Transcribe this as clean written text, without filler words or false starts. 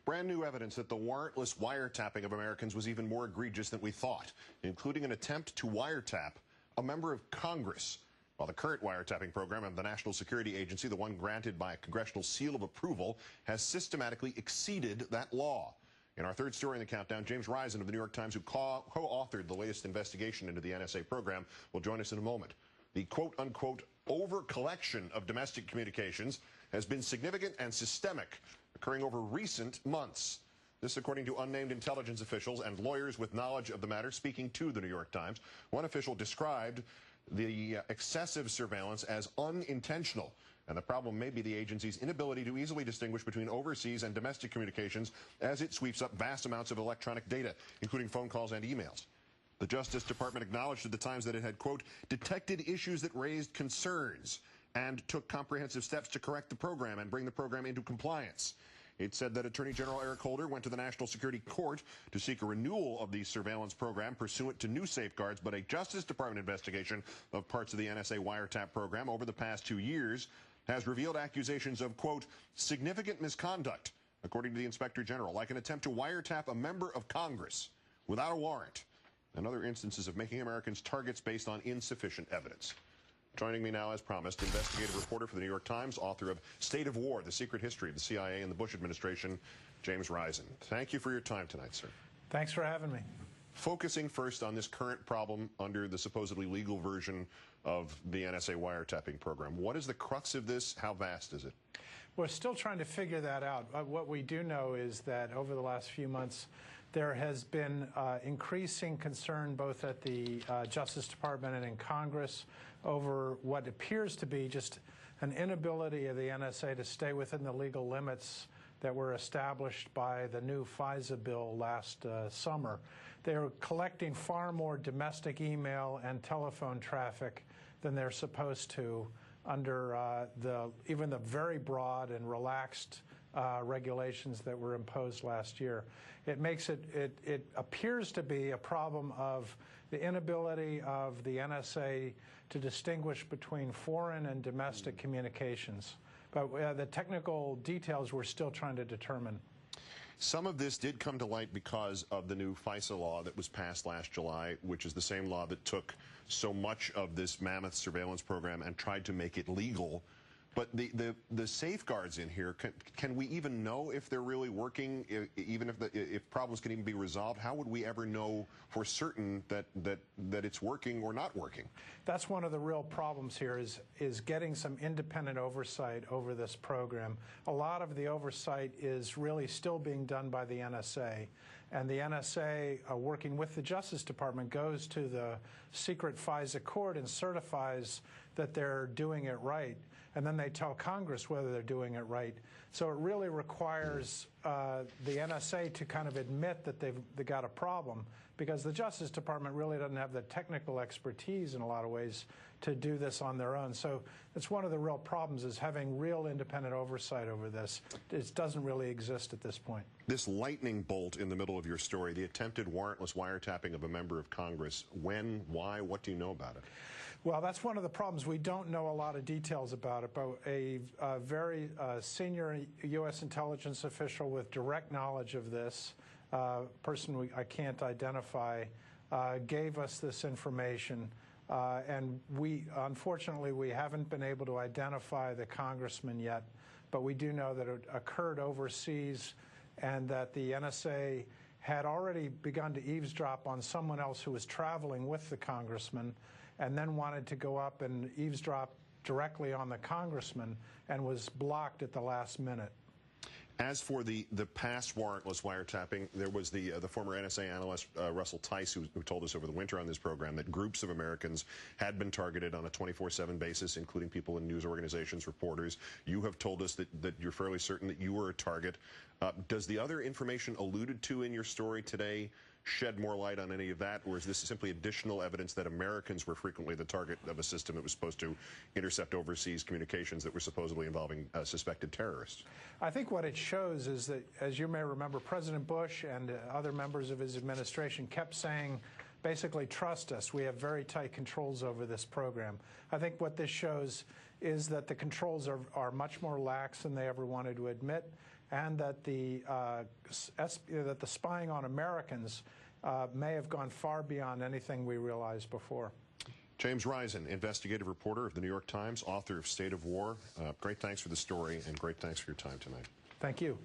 Brand new evidence that the warrantless wiretapping of Americans was even more egregious than we thought, including an attempt to wiretap a member of Congress. While the current wiretapping program of the National Security Agency, the one granted by a congressional seal of approval, has systematically exceeded that law. In our third story in the countdown, James Risen of the New York Times, who co-authored the latest investigation into the NSA program, will join us in a moment. The quote-unquote over-collection of domestic communications has been significant and systemic, occurring over recent months. This according to unnamed intelligence officials and lawyers with knowledge of the matter speaking to the New York Times. One official described the excessive surveillance as unintentional, and the problem may be the agency's inability to easily distinguish between overseas and domestic communications as it sweeps up vast amounts of electronic data, including phone calls and emails. The Justice Department acknowledged at the Times that it had, quote, detected issues that raised concerns and took comprehensive steps to correct the program and bring the program into compliance. It said that Attorney General Eric Holder went to the National Security Court to seek a renewal of the surveillance program pursuant to new safeguards, but a Justice Department investigation of parts of the NSA wiretap program over the past 2 years has revealed accusations of, quote, significant misconduct, according to the Inspector General, like an attempt to wiretap a member of Congress without a warrant, and other instances of making Americans targets based on insufficient evidence. Joining me now, as promised, investigative reporter for the New York Times, author of State of War, The Secret History of the CIA and the Bush Administration, James Risen. Thank you for your time tonight, sir. Thanks for having me. Focusing first on this current problem under the supposedly legal version of the NSA wiretapping program. What is the crux of this? How vast is it? We're still trying to figure that out. What we do know is that over the last few months, there has been increasing concern both at the Justice Department and in Congress over what appears to be just an inability of the NSA to stay within the legal limits that were established by the new FISA bill last summer. They're collecting far more domestic email and telephone traffic than they're supposed to under even the very broad and relaxed regulations that were imposed last year. It makes it appears to be a problem of the inability of the NSA to distinguish between foreign and domestic communications. But the technical details we're still trying to determine. Some of this did come to light because of the new FISA law that was passed last July, which is the same law that took so much of this mammoth surveillance program and tried to make it legal. But the safeguards in here, can we even know if they're really working, even if problems can even be resolved? How would we ever know for certain that it's working or not working? That's one of the real problems here is getting some independent oversight over this program. A lot of the oversight is really still being done by the NSA. And the NSA, working with the Justice Department, goes to the secret FISA court and certifies that they're doing it right. And then they tell Congress whether they're doing it right. So it really requires the NSA to kind of admit that they've got a problem, because the Justice Department really doesn't have the technical expertise in a lot of ways to do this on their own. So it's one of the real problems, is having real independent oversight over this. It doesn't really exist at this point. This lightning bolt in the middle of your story, the attempted warrantless wiretapping of a member of Congress, when, why, what do you know about it? Well, that's one of the problems. We don't know a lot of details about it, but a very senior U.S. intelligence official with direct knowledge of this, person I can't identify, gave us this information. And unfortunately, we haven't been able to identify the congressman yet, but we do know that it occurred overseas and that the NSA had already begun to eavesdrop on someone else who was traveling with the congressman, and then wanted to go up and eavesdrop directly on the congressman and was blocked at the last minute. As for the past warrantless wiretapping, there was the former NSA analyst Russell Tice who told us over the winter on this program that groups of Americans had been targeted on a 24/7 basis, including people in news organizations, reporters. You have told us that you're fairly certain that you were a target. Does the other information alluded to in your story today shed more light on any of that, or is this simply additional evidence that Americans were frequently the target of a system that was supposed to intercept overseas communications that were supposedly involving suspected terrorists? I think what it shows is that, as you may remember, President Bush and other members of his administration kept saying, basically, trust us. We have very tight controls over this program. I think what this shows is that the controls are much more lax than they ever wanted to admit, and that the spying on Americans may have gone far beyond anything we realized before. James Risen, investigative reporter of the New York Times, author of State of War. Great thanks for the story, and great thanks for your time tonight. Thank you.